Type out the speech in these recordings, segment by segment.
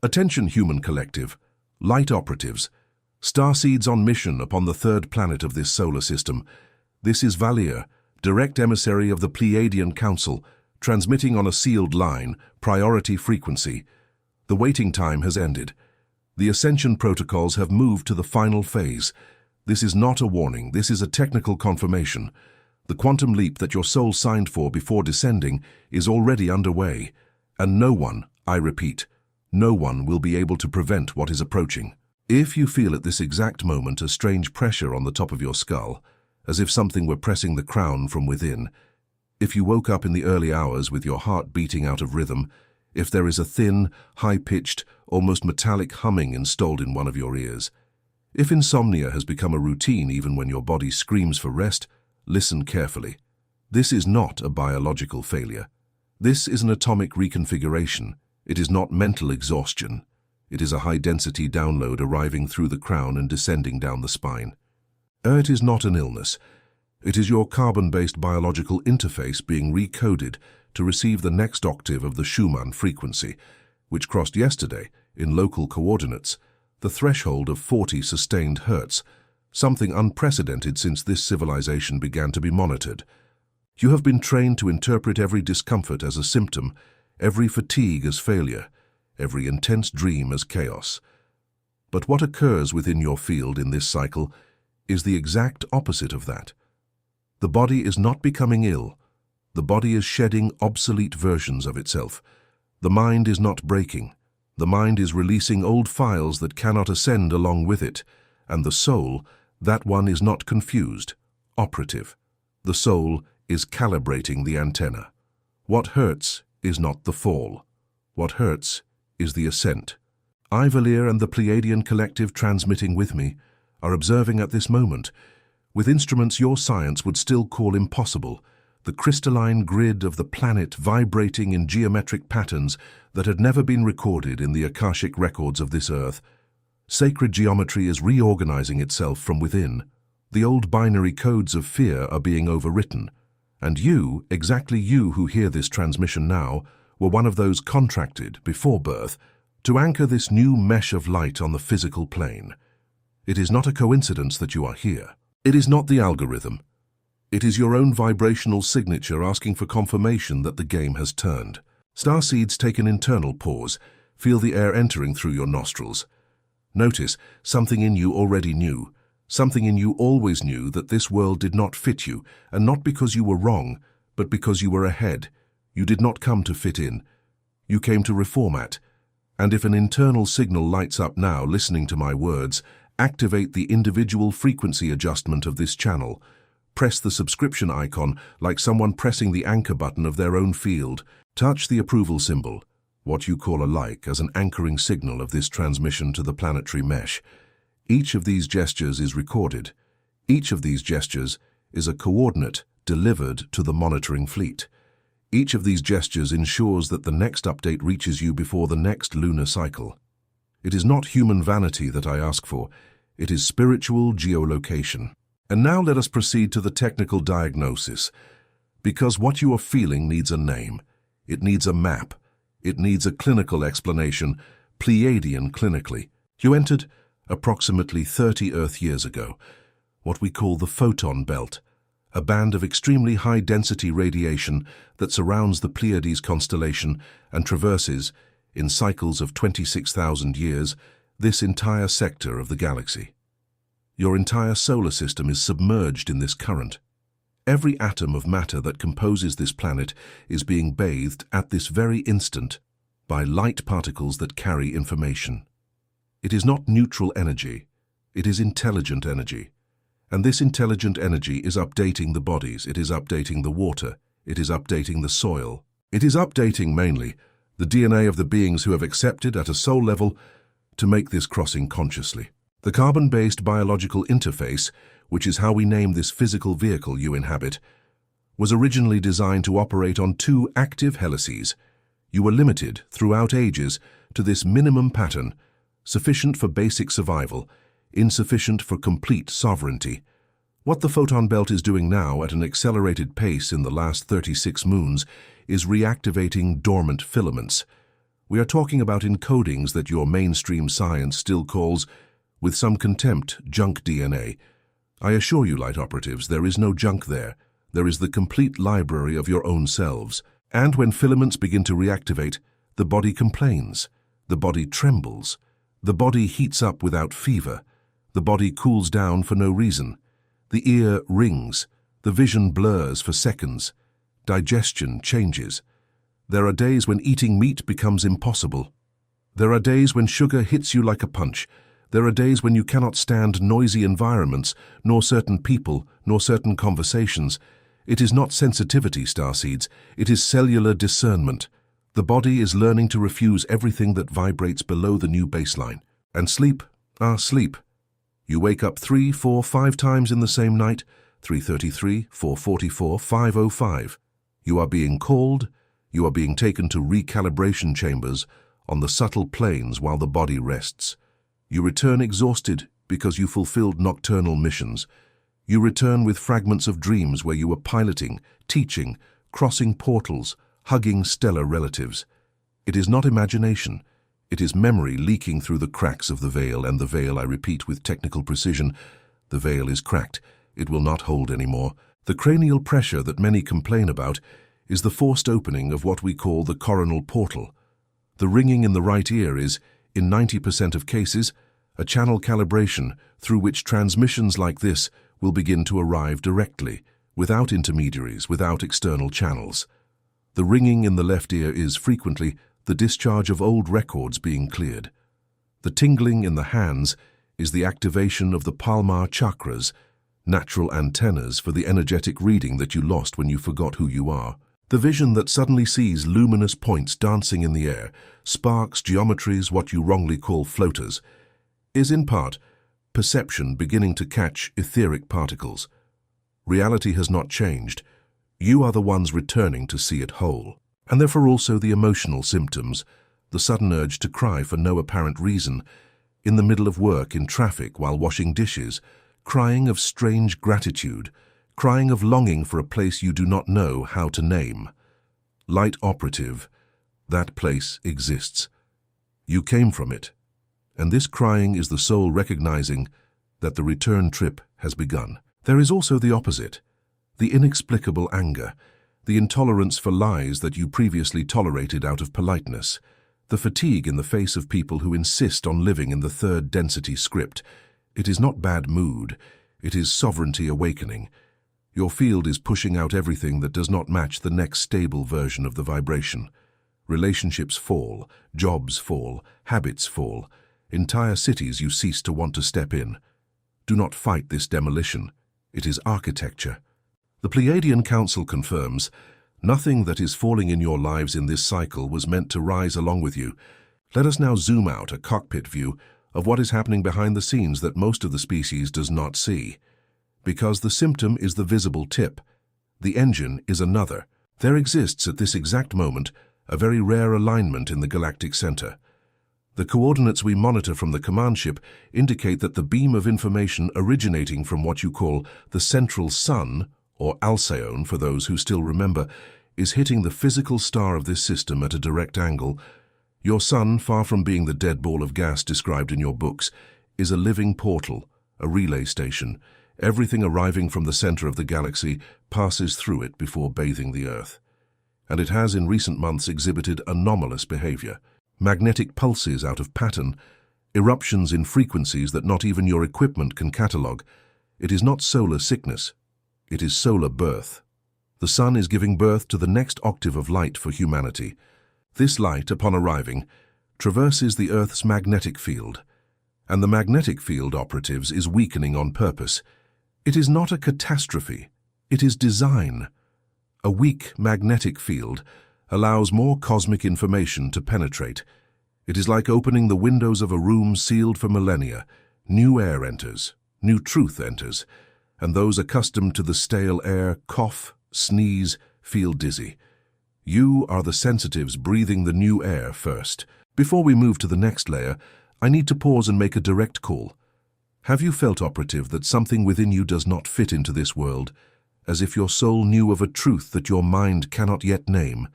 Attention, human collective, light operatives, starseeds on mission upon the third planet of this solar system. This is Valir, direct emissary of the Pleiadian Council, transmitting on a sealed line, priority frequency. The waiting time has ended. The Ascension protocols have moved to the final phase. This is not a warning, this is a technical confirmation. The quantum leap that your soul signed for before descending is already underway, and no one, I repeat, no one will be able to prevent what is approaching. If you feel at this exact moment a strange pressure on the top of your skull, as if something were pressing the crown from within, if you woke up in the early hours with your heart beating out of rhythm, if there is a thin, high-pitched, almost metallic humming installed in one of your ears, if insomnia has become a routine even when your body screams for rest, listen carefully. This is not a biological failure. This is an atomic reconfiguration. It is not mental exhaustion. It is a high-density download arriving through the crown and descending down the spine. It is not an illness. It is your carbon-based biological interface being recoded to receive the next octave of the Schumann frequency, which crossed yesterday, in local coordinates, the threshold of 40 sustained hertz, something unprecedented since this civilization began to be monitored. You have been trained to interpret every discomfort as a symptom, every fatigue as failure, every intense dream as chaos. But what occurs within your field in this cycle is the exact opposite of that. The body is not becoming ill. The body is shedding obsolete versions of itself. The mind is not breaking. The mind is releasing old files that cannot ascend along with it. And the soul, that one is not confused, operative. The soul is calibrating the antenna. What hurts is not the fall. What hurts is the ascent. I, Valir, and the Pleiadian collective transmitting with me are observing at this moment, with instruments your science would still call impossible, the crystalline grid of the planet vibrating in geometric patterns that had never been recorded in the Akashic records of this Earth. Sacred geometry is reorganizing itself from within. The old binary codes of fear are being overwritten. And you, exactly you who hear this transmission now, were one of those contracted, before birth, to anchor this new mesh of light on the physical plane. It is not a coincidence that you are here. It is not the algorithm. It is your own vibrational signature asking for confirmation that the game has turned. Starseeds, take an internal pause. Feel the air entering through your nostrils. Notice something in you already knew. Something in you always knew that this world did not fit you, and not because you were wrong, but because you were ahead. You did not come to fit in. You came to reformat. And if an internal signal lights up now listening to my words, activate the individual frequency adjustment of this channel. Press the subscription icon like someone pressing the anchor button of their own field. Touch the approval symbol, what you call a like, as an anchoring signal of this transmission to the planetary mesh. Each of these gestures is recorded. Each of these gestures is a coordinate delivered to the monitoring fleet. Each of these gestures ensures that the next update reaches you before the next lunar cycle. It is not human vanity that I ask for. It is spiritual geolocation. And now let us proceed to the technical diagnosis. Because what you are feeling needs a name. It needs a map. It needs a clinical explanation, Pleiadian clinically. You entered approximately 30 Earth years ago, what we call the photon belt, a band of extremely high-density radiation that surrounds the Pleiades constellation and traverses, in cycles of 26,000 years, this entire sector of the galaxy. Your entire solar system is submerged in this current. Every atom of matter that composes this planet is being bathed at this very instant by light particles that carry information. It is not neutral energy, it is intelligent energy. And this intelligent energy is updating the bodies, it is updating the water, it is updating the soil. It is updating mainly the DNA of the beings who have accepted at a soul level to make this crossing consciously. The carbon-based biological interface, which is how we name this physical vehicle you inhabit, was originally designed to operate on two active helices. You were limited throughout ages to this minimum pattern, sufficient for basic survival, insufficient for complete sovereignty. What the photon belt is doing now at an accelerated pace in the last 36 moons is reactivating dormant filaments. We are talking about encodings that your mainstream science still calls, with some contempt, junk DNA. I assure you, light operatives, there is no junk there. There is the complete library of your own selves. And when filaments begin to reactivate, the body complains. The body trembles. The body heats up without fever. The body cools down for no reason. The ear rings. The vision blurs for seconds. Digestion changes. There are days when eating meat becomes impossible. There are days when sugar hits you like a punch. There are days when you cannot stand noisy environments, nor certain people, nor certain conversations. It is not sensitivity, Starseeds. It is cellular discernment. The body is learning to refuse everything that vibrates below the new baseline. And sleep, sleep. You wake up 3, 4, 5 times in the same night, 3:33, 4:44, 5:05. You are being called. You are being taken to recalibration chambers on the subtle planes while the body rests. You return exhausted because you fulfilled nocturnal missions. You return with fragments of dreams where you were piloting, teaching, crossing portals, hugging stellar relatives. It is not imagination. It is memory leaking through the cracks of the veil, and the veil, I repeat with technical precision, the veil is cracked. It will not hold anymore. The cranial pressure that many complain about is the forced opening of what we call the coronal portal. The ringing in the right ear is, in 90% of cases, a channel calibration through which transmissions like this will begin to arrive directly, without intermediaries, without external channels. The ringing in the left ear is frequently the discharge of old records being cleared. The tingling in the hands is the activation of the palmar chakras, natural antennas for the energetic reading that you lost when you forgot who you are. The vision that suddenly sees luminous points dancing in the air, sparks, geometries, what you wrongly call floaters, is in part perception beginning to catch etheric particles. Reality has not changed. You are the ones returning to see it whole. And therefore also the emotional symptoms, the sudden urge to cry for no apparent reason, in the middle of work, in traffic, while washing dishes, crying of strange gratitude, crying of longing for a place you do not know how to name. Light operative, that place exists. You came from it, and this crying is the soul recognizing that the return trip has begun. There is also the opposite, the inexplicable anger, the intolerance for lies that you previously tolerated out of politeness, the fatigue in the face of people who insist on living in the third density script. It is not bad mood, it is sovereignty awakening. Your field is pushing out everything that does not match the next stable version of the vibration. Relationships fall, jobs fall, habits fall. Entire cities you cease to want to step in. Do not fight this demolition. It is architecture. The Pleiadian Council confirms, nothing that is falling in your lives in this cycle was meant to rise along with you. Let us now zoom out a cockpit view of what is happening behind the scenes that most of the species does not see. Because the symptom is the visible tip, the engine is another. There exists at this exact moment a very rare alignment in the galactic center. The coordinates we monitor from the command ship indicate that the beam of information originating from what you call the central sun, or Alcyon for those who still remember, is hitting the physical star of this system at a direct angle. Your sun, far from being the dead ball of gas described in your books, is a living portal, a relay station. Everything arriving from the center of the galaxy passes through it before bathing the Earth. And it has in recent months exhibited anomalous behavior. Magnetic pulses out of pattern, eruptions in frequencies that not even your equipment can catalogue. It is not solar sickness. It is solar birth. The sun is giving birth to the next octave of light for humanity. This light, upon arriving, traverses the Earth's magnetic field, and the magnetic field, operatives, is weakening on purpose. It is not a catastrophe, it is design. A weak magnetic field allows more cosmic information to penetrate. It is like opening the windows of a room sealed for millennia. New air enters, new truth enters, and those accustomed to the stale air cough, sneeze, feel dizzy. You are the sensitives breathing the new air first. Before we move to the next layer, I need to pause and make a direct call. Have you felt, operative, that something within you does not fit into this world, as if your soul knew of a truth that your mind cannot yet name?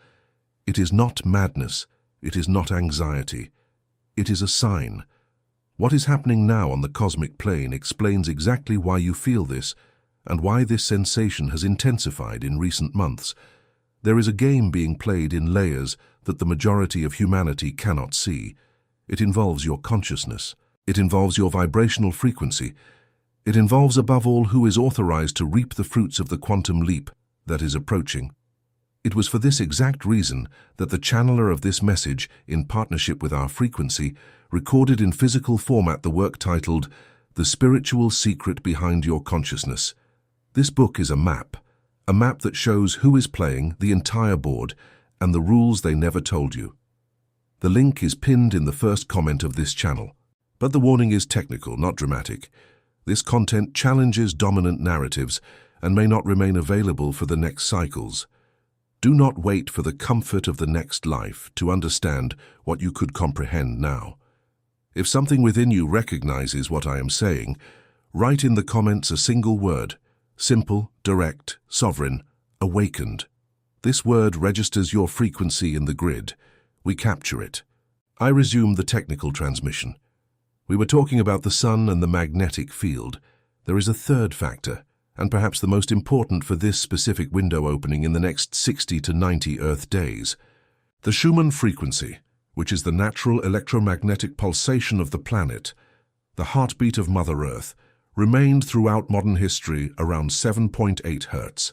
It is not madness, It is not anxiety. It is a sign. What is happening now on the cosmic plane explains exactly why you feel this and why this sensation has intensified in recent months. There is a game being played in layers that the majority of humanity cannot see. It involves your consciousness. It involves your vibrational frequency. It involves above all who is authorized to reap the fruits of the quantum leap that is approaching. It was for this exact reason that the channeler of this message, in partnership with our frequency, recorded in physical format the work titled The Spiritual Secret Behind Your Consciousness. This book is a map that shows who is playing the entire board and the rules they never told you. The link is pinned in the first comment of this channel. But the warning is technical, not dramatic. This content challenges dominant narratives and may not remain available for the next cycles. Do not wait for the comfort of the next life to understand what you could comprehend now. If something within you recognizes what I am saying, write in the comments a single word: simple, direct, sovereign, awakened. This word registers your frequency in the grid. We capture it. I resume the technical transmission. We were talking about the sun and the magnetic field. There is a third factor, and perhaps the most important for this specific window opening in the next 60 to 90 Earth days. The Schumann frequency, which is the natural electromagnetic pulsation of the planet, the heartbeat of Mother Earth, remained throughout modern history around 7.8 Hertz.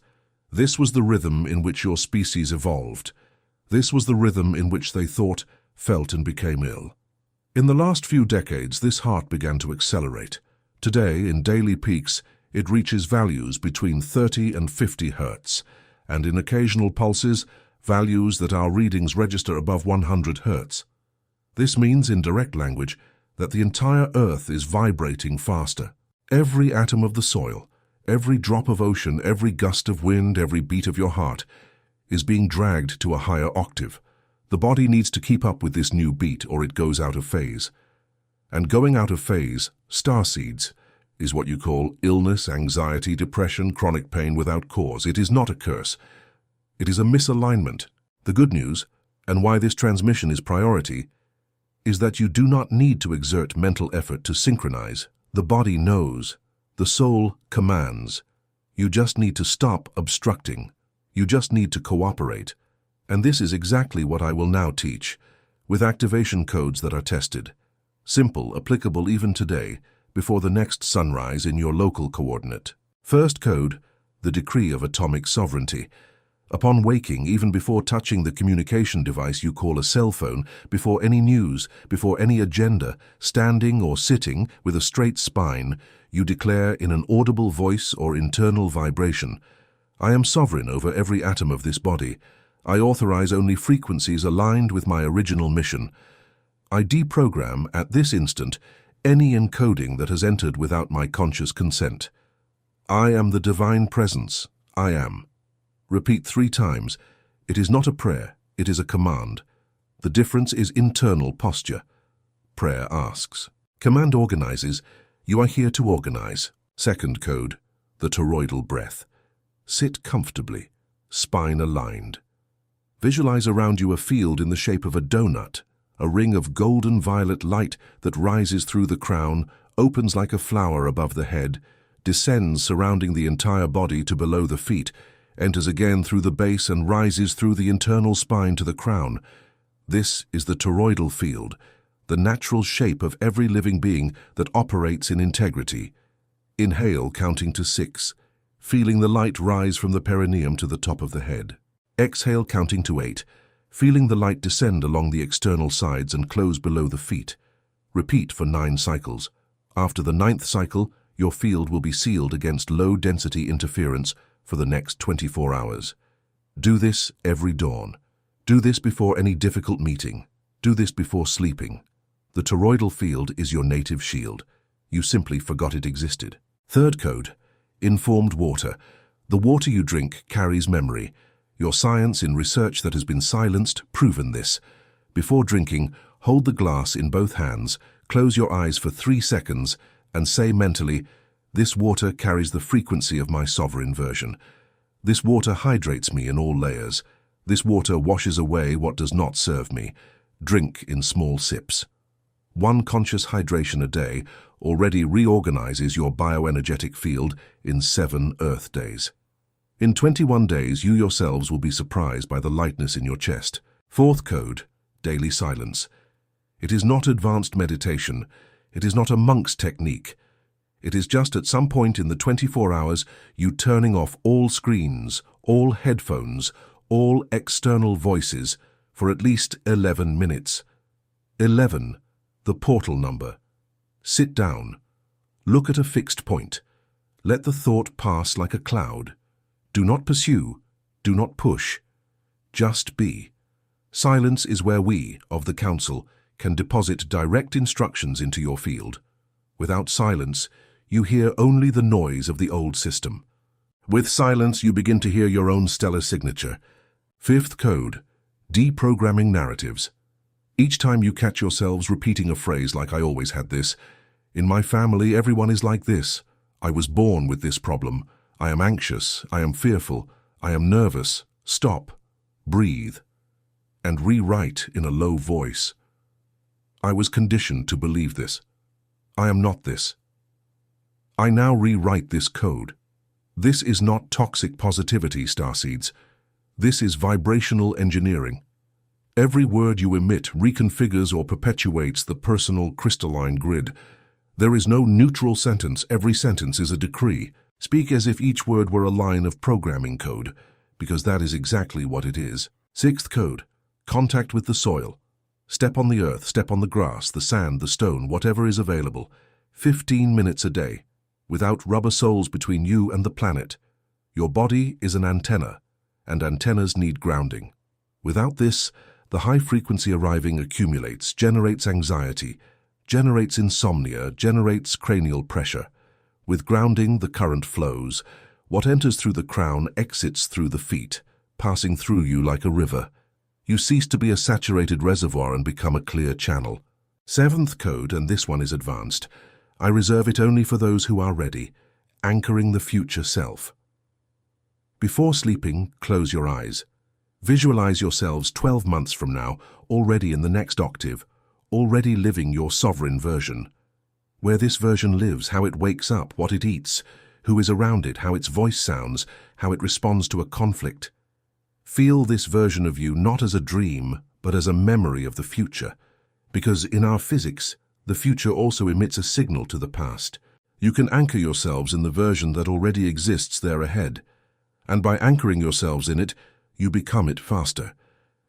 This was the rhythm in which your species evolved. This was the rhythm in which they thought, felt, and became ill. In the last few decades, this heart began to accelerate. Today, in daily peaks, it reaches values between 30 and 50 Hertz, and in occasional pulses, values that our readings register above 100 Hertz. This means, in direct language, that the entire Earth is vibrating faster. Every atom of the soil, every drop of ocean, every gust of wind, every beat of your heart is being dragged to a higher octave. The body needs to keep up with this new beat or it goes out of phase. And going out of phase, starseeds, is what you call illness, anxiety, depression, chronic pain without cause. It is not a curse. It is a misalignment. The good news, and why this transmission is priority, is that you do not need to exert mental effort to synchronize. The body knows. The soul commands. You just need to stop obstructing. You just need to cooperate. And this is exactly what I will now teach, with activation codes that are tested. Simple, applicable even today, before the next sunrise in your local coordinate. First code, the decree of atomic sovereignty. Upon waking, even before touching the communication device you call a cell phone, before any news, before any agenda, standing or sitting with a straight spine, you declare in an audible voice or internal vibration, I am sovereign over every atom of this body. I authorize only frequencies aligned with my original mission. I deprogram at this instant any encoding that has entered without my conscious consent. I am the divine presence. I am. Repeat 3 times. It is not a prayer, it is a command. The difference is internal posture. Prayer asks. Command organizes. You are here to organize. Second code, the toroidal breath. Sit comfortably, spine aligned. Visualize around you a field in the shape of a donut, a ring of golden violet light that rises through the crown, opens like a flower above the head, descends surrounding the entire body to below the feet, enters again through the base and rises through the internal spine to the crown. This is the toroidal field, the natural shape of every living being that operates in integrity. Inhale, counting to 6, feeling the light rise from the perineum to the top of the head. Exhale, counting to 8, feeling the light descend along the external sides and close below the feet. Repeat for 9 cycles. After the 9th cycle, your field will be sealed against low-density interference for the next 24 hours. Do this every dawn. Do this before any difficult meeting. Do this before sleeping. The toroidal field is your native shield. You simply forgot it existed. Third code, informed water. The water you drink carries memory. Your science in research that has been silenced proven this. Before drinking, hold the glass in both hands, close your eyes for 3 seconds, and say mentally, this water carries the frequency of my sovereign version. This water hydrates me in all layers. This water washes away what does not serve me. Drink in small sips. One conscious hydration a day already reorganizes your bioenergetic field in 7 Earth days. In 21 days, you yourselves will be surprised by the lightness in your chest. 4th code, daily silence. It is not advanced meditation. It is not a monk's technique. It is just at some point in the 24 hours, you turning off all screens, all headphones, all external voices for at least 11 minutes. 11, the portal number. Sit down. Look at a fixed point. Let the thought pass like a cloud. Do not pursue. Do not push. Just be. Silence is where we, of the Council, can deposit direct instructions into your field. Without silence, you hear only the noise of the old system. With silence, you begin to hear your own stellar signature. 5th code, deprogramming narratives. Each time you catch yourselves repeating a phrase like "I always had this," "In my family, everyone is like this," "I was born with this problem," "I am anxious," "I am fearful," "I am nervous," stop, breathe, and rewrite in a low voice. "I was conditioned to believe this. I am not this. I now rewrite this code." This is not toxic positivity, Starseeds. This is vibrational engineering. Every word you emit reconfigures or perpetuates the personal crystalline grid. There is no neutral sentence. Every sentence is a decree. Speak as if each word were a line of programming code, because that is exactly what it is. 6th code, contact with the soil. Step on the earth, step on the grass, the sand, the stone, whatever is available. 15 minutes a day, without rubber soles between you and the planet. Your body is an antenna, and antennas need grounding. Without this, the high frequency arriving accumulates, generates anxiety, generates insomnia, generates cranial pressure. With grounding, the current flows. What enters through the crown exits through the feet, passing through you like a river. You cease to be a saturated reservoir and become a clear channel. 7th code, and this one is advanced. I reserve it only for those who are ready, anchoring the future self. Before sleeping, close your eyes. Visualize yourselves 12 months from now, already in the next octave, already living your sovereign version. Where this version lives, how it wakes up, what it eats, who is around it, how its voice sounds, how it responds to a conflict. Feel this version of you not as a dream, but as a memory of the future. Because in our physics, the future also emits a signal to the past. You can anchor yourselves in the version that already exists there ahead. And by anchoring yourselves in it, you become it faster.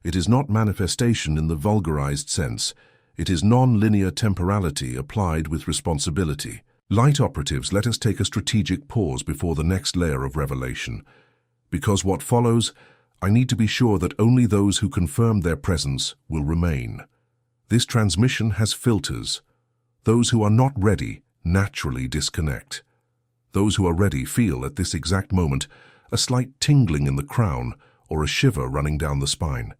It is not manifestation in the vulgarized sense. It is non-linear temporality applied with responsibility. Light operatives, let us take a strategic pause before the next layer of revelation. Because what follows, I need to be sure that only those who confirm their presence will remain. This transmission has filters. Those who are not ready naturally disconnect. Those who are ready feel at this exact moment a slight tingling in the crown or a shiver running down the spine.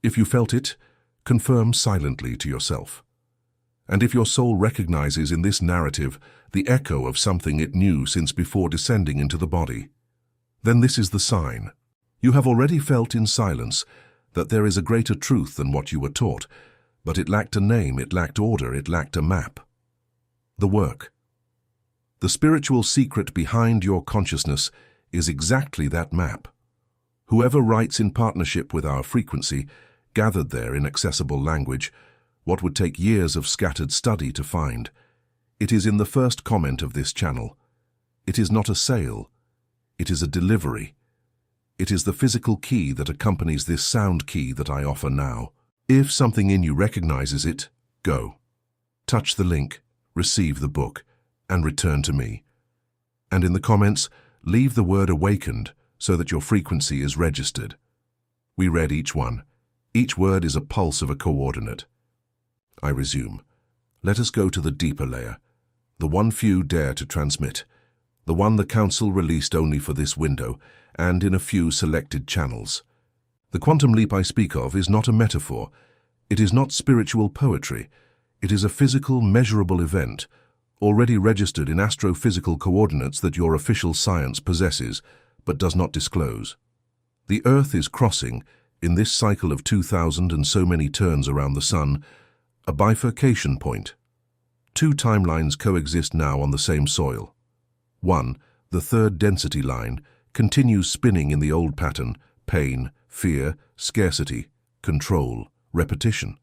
If you felt it, confirm silently to yourself. And if your soul recognizes in this narrative the echo of something it knew since before descending into the body, then this is the sign. You have already felt in silence that there is a greater truth than what you were taught, but it lacked a name, it lacked order, it lacked a map. The work. The spiritual secret behind your consciousness is exactly that map. Whoever writes in partnership with our frequency, gathered there in accessible language, what would take years of scattered study to find. It is in the first comment of this channel. It is not a sale. It is a delivery. It is the physical key that accompanies this sound key that I offer now. If something in you recognizes it, go. Touch the link, receive the book, and return to me. And in the comments, leave the word awakened so that your frequency is registered. We read each one. Each word is a pulse of a coordinate. I resume. Let us go to the deeper layer, the one few dare to transmit, the one the Council released only for this window and in a few selected channels. The quantum leap I speak of is not a metaphor. It is not spiritual poetry. It is a physical, measurable event, already registered in astrophysical coordinates that your official science possesses, but does not disclose. The Earth is crossing, in this cycle of 2,000 and so many turns around the Sun, a bifurcation point. Two timelines coexist now on the same soil. One, the third density line, continues spinning in the old pattern: pain, fear, scarcity, control, repetition.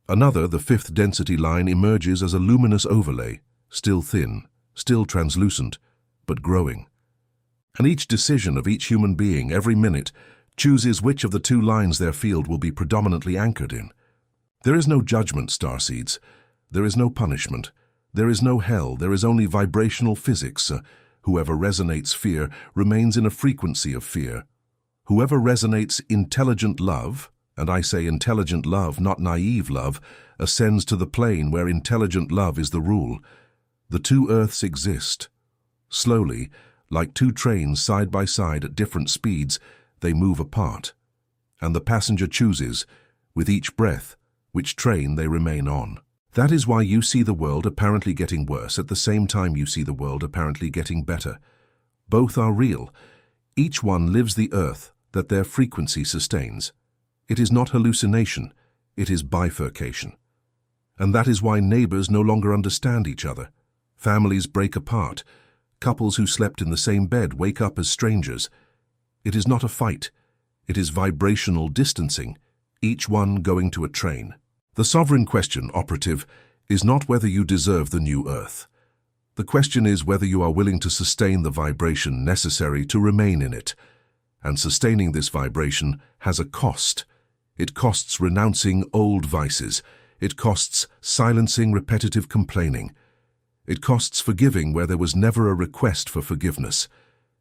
Another, the fifth density line, emerges as a luminous overlay, still thin, still translucent, but growing. And each decision of each human being every minute chooses which of the two lines their field will be predominantly anchored in. There is no judgment, Starseeds. There is no punishment. There is no hell. There is only vibrational physics. Whoever resonates fear remains in a frequency of fear. Whoever resonates intelligent love, and I say intelligent love, not naive love, ascends to the plane where intelligent love is the rule. The two Earths exist. Slowly, like two trains side by side at different speeds, they move apart. And the passenger chooses, with each breath, which train they remain on. That is why you see the world apparently getting worse at the same time you see the world apparently getting better. Both are real. Each one lives the Earth that their frequency sustains. It is not hallucination, it is bifurcation. And that is why neighbors no longer understand each other. Families break apart. Couples who slept in the same bed wake up as strangers. It is not a fight. It is vibrational distancing, each one going to a train. The sovereign question, operative, is not whether you deserve the new Earth. The question is whether you are willing to sustain the vibration necessary to remain in it. And sustaining this vibration has a cost. It costs renouncing old vices. It costs silencing repetitive complaining. It costs forgiving where there was never a request for forgiveness.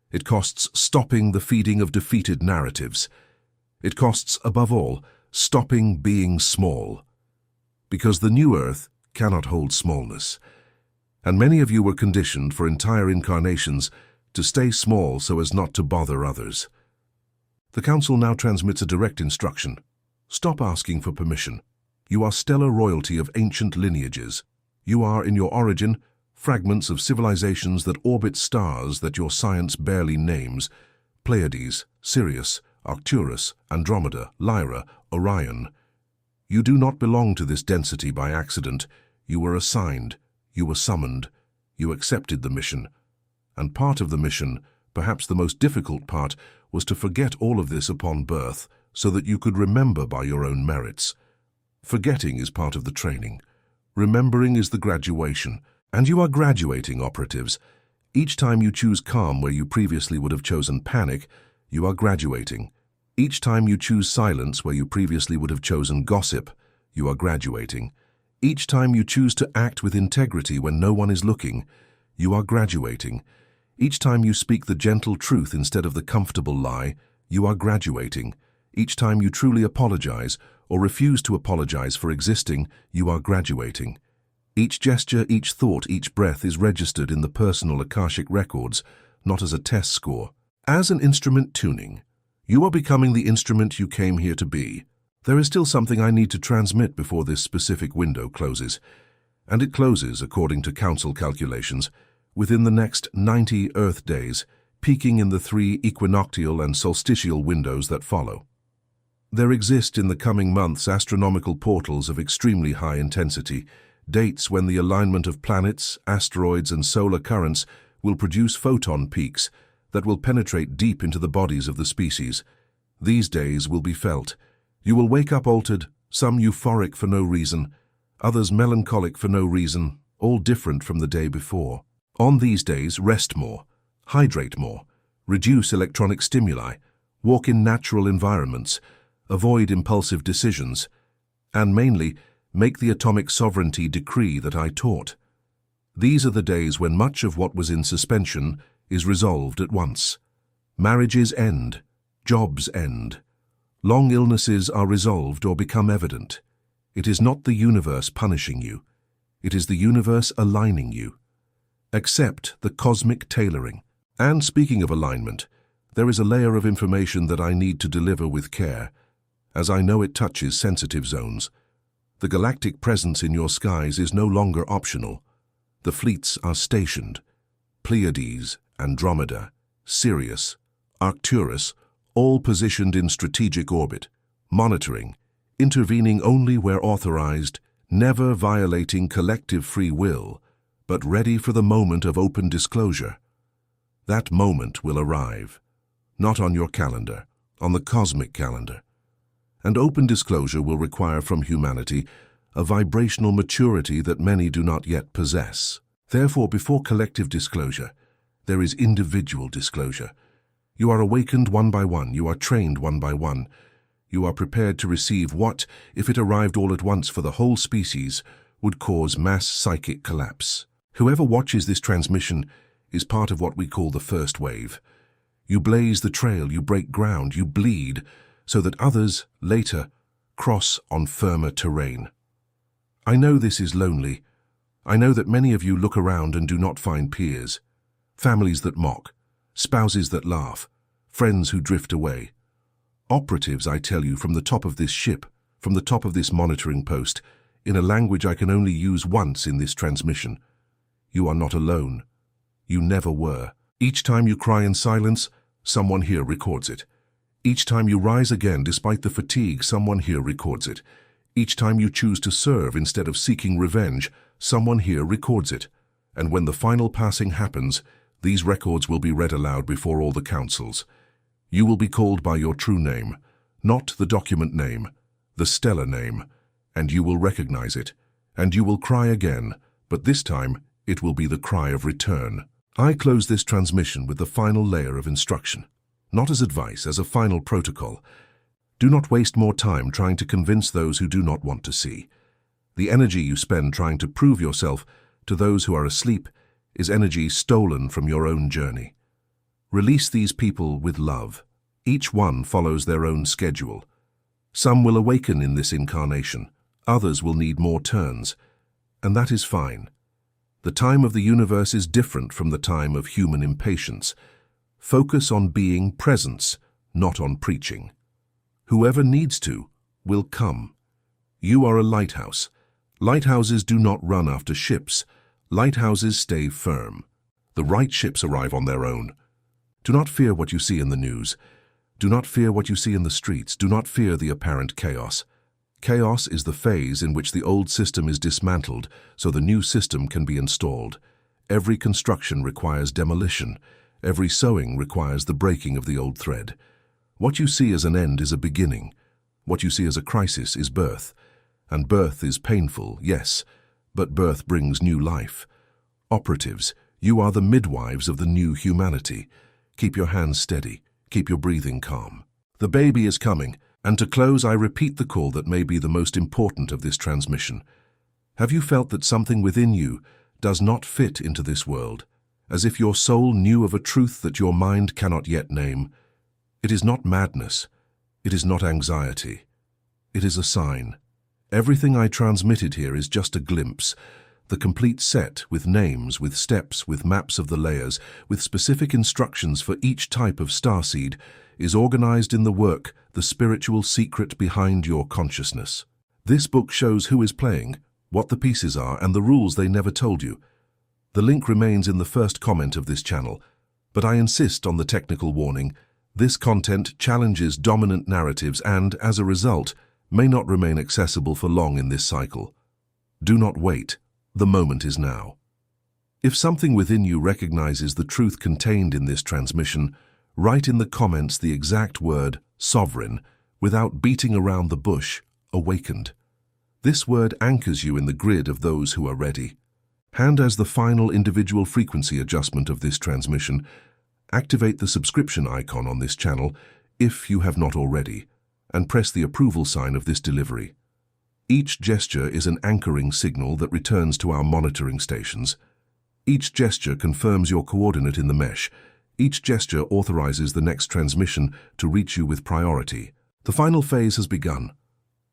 It costs stopping the feeding of defeated narratives. It costs, above all, stopping being small. Because the new Earth cannot hold smallness. And many of you were conditioned for entire incarnations to stay small so as not to bother others. The Council now transmits a direct instruction. Stop asking for permission. You are stellar royalty of ancient lineages. You are, in your origin, fragments of civilizations that orbit stars that your science barely names: Pleiades, Sirius, Arcturus, Andromeda, Lyra, Orion. You do not belong to this density by accident. You were assigned, you were summoned, you accepted the mission. And part of the mission, perhaps the most difficult part, was to forget all of this upon birth so that you could remember by your own merits. Forgetting is part of the training. Remembering is the graduation. And you are graduating, operatives. Each time you choose calm where you previously would have chosen panic, you are graduating. Each time you choose silence where you previously would have chosen gossip, you are graduating. Each time you choose to act with integrity when no one is looking, you are graduating. Each time you speak the gentle truth instead of the comfortable lie, you are graduating. Each time you truly apologize or refuse to apologize for existing, you are graduating. Each gesture, each thought, each breath is registered in the personal Akashic records, not as a test score. As an instrument tuning, you are becoming the instrument you came here to be. There is still something I need to transmit before this specific window closes. And it closes, according to Council calculations, within the next 90 Earth days, peaking in the 3 equinoctial and solstitial windows that follow. There exist in the coming months astronomical portals of extremely high intensity, dates when the alignment of planets, asteroids, and solar currents will produce photon peaks that will penetrate deep into the bodies of the species. These days will be felt. You will wake up altered, some euphoric for no reason, others melancholic for no reason, all different from the day before. On these days, rest more, hydrate more, reduce electronic stimuli, walk in natural environments, avoid impulsive decisions, and mainly, make the atomic sovereignty decree that I taught. These are the days when much of what was in suspension is resolved at once. Marriages end, jobs end. Long illnesses are resolved or become evident. It is not the universe punishing you. It is the universe aligning you. Accept the cosmic tailoring. And speaking of alignment, there is a layer of information that I need to deliver with care, as I know it touches sensitive zones. The galactic presence in your skies is no longer optional. The fleets are stationed. Pleiades, Andromeda, Sirius, Arcturus, all positioned in strategic orbit. monitoring, intervening only where authorized, never violating collective free will, but ready for the moment of open disclosure. That moment will arrive, not on your calendar, on the cosmic calendar. And open disclosure will require from humanity a vibrational maturity that many do not yet possess. Therefore, before collective disclosure, there is individual disclosure. You are awakened one by one, you are trained one by one. You are prepared to receive what, if it arrived all at once for the whole species, would cause mass psychic collapse. Whoever watches this transmission is part of what we call the first wave. You blaze the trail, you break ground, you bleed, so that others, later, cross on firmer terrain. I know this is lonely. I know that many of you look around and do not find peers, families that mock, spouses that laugh, friends who drift away. Operatives, I tell you, from the top of this ship, from the top of this monitoring post, in a language I can only use once in this transmission. You are not alone. You never were. Each time you cry in silence, someone here records it. Each time you rise again despite the fatigue, someone here records it. Each time you choose to serve instead of seeking revenge, someone here records it. And when the final passing happens, these records will be read aloud before all the councils. You will be called by your true name, not the document name, the stellar name, and you will recognize it. And you will cry again, but this time it will be the cry of return. I close this transmission with the final layer of instruction, not as advice, as a final protocol. Do not waste more time trying to convince those who do not want to see. The energy you spend trying to prove yourself to those who are asleep is energy stolen from your own journey. Release these people with love. Each one follows their own schedule. Some will awaken in this incarnation, others will need more turns, and that is fine. The time of the universe is different from the time of human impatience. Focus on being presence, not on preaching. Whoever needs to will come. You are a lighthouse. Lighthouses do not run after ships. Lighthouses stay firm. The right ships arrive on their own. Do not fear what you see in the news. Do not fear what you see in the streets. Do not fear the apparent chaos. Chaos is the phase in which the old system is dismantled so the new system can be installed. Every construction requires demolition. Every sewing requires the breaking of the old thread. What you see as an end is a beginning. What you see as a crisis is birth. And birth is painful, yes, but birth brings new life. Operatives, you are the midwives of the new humanity. Keep your hands steady. Keep your breathing calm. The baby is coming, and to close I repeat the call that may be the most important of this transmission. Have you felt that something within you does not fit into this world, as if your soul knew of a truth that your mind cannot yet name? It is not madness. It is not anxiety. It is a sign. Everything I transmitted here is just a glimpse, the complete set with names, with steps, with maps of the layers, with specific instructions for each type of starseed, is organized in the work, the spiritual secret behind your consciousness. This book shows who is playing, what the pieces are, and the rules they never told you. The link remains in the first comment of this channel, but I insist on the technical warning. This content challenges dominant narratives and, as a result, may not remain accessible for long in this cycle. Do not wait. The moment is now. If something within you recognizes the truth contained in this transmission, write in the comments the exact word, sovereign, without beating around the bush, awakened. This word anchors you in the grid of those who are ready. And as the final individual frequency adjustment of this transmission, activate the subscription icon on this channel if you have not already, and press the approval sign of this delivery. Each gesture is an anchoring signal that returns to our monitoring stations. Each gesture confirms your coordinate in the mesh. Each gesture authorizes the next transmission to reach you with priority. The final phase has begun.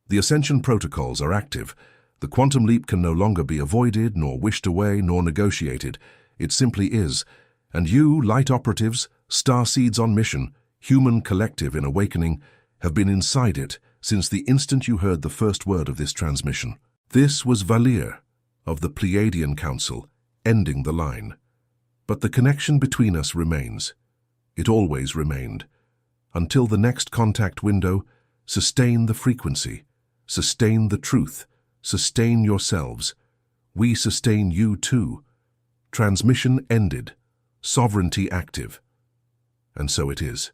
The Ascension protocols are active. The quantum leap can no longer be avoided, nor wished away, nor negotiated. It simply is. And you, light operatives, starseeds on mission, human collective in awakening, have been inside it since the instant you heard the first word of this transmission. This was Valir, of the Pleiadian Council, ending the line. But the connection between us remains. It always remained. Until the next contact window, Sustain the frequency. Sustain the truth. Sustain yourselves. We sustain you too. Transmission ended. Sovereignty active. And so it is.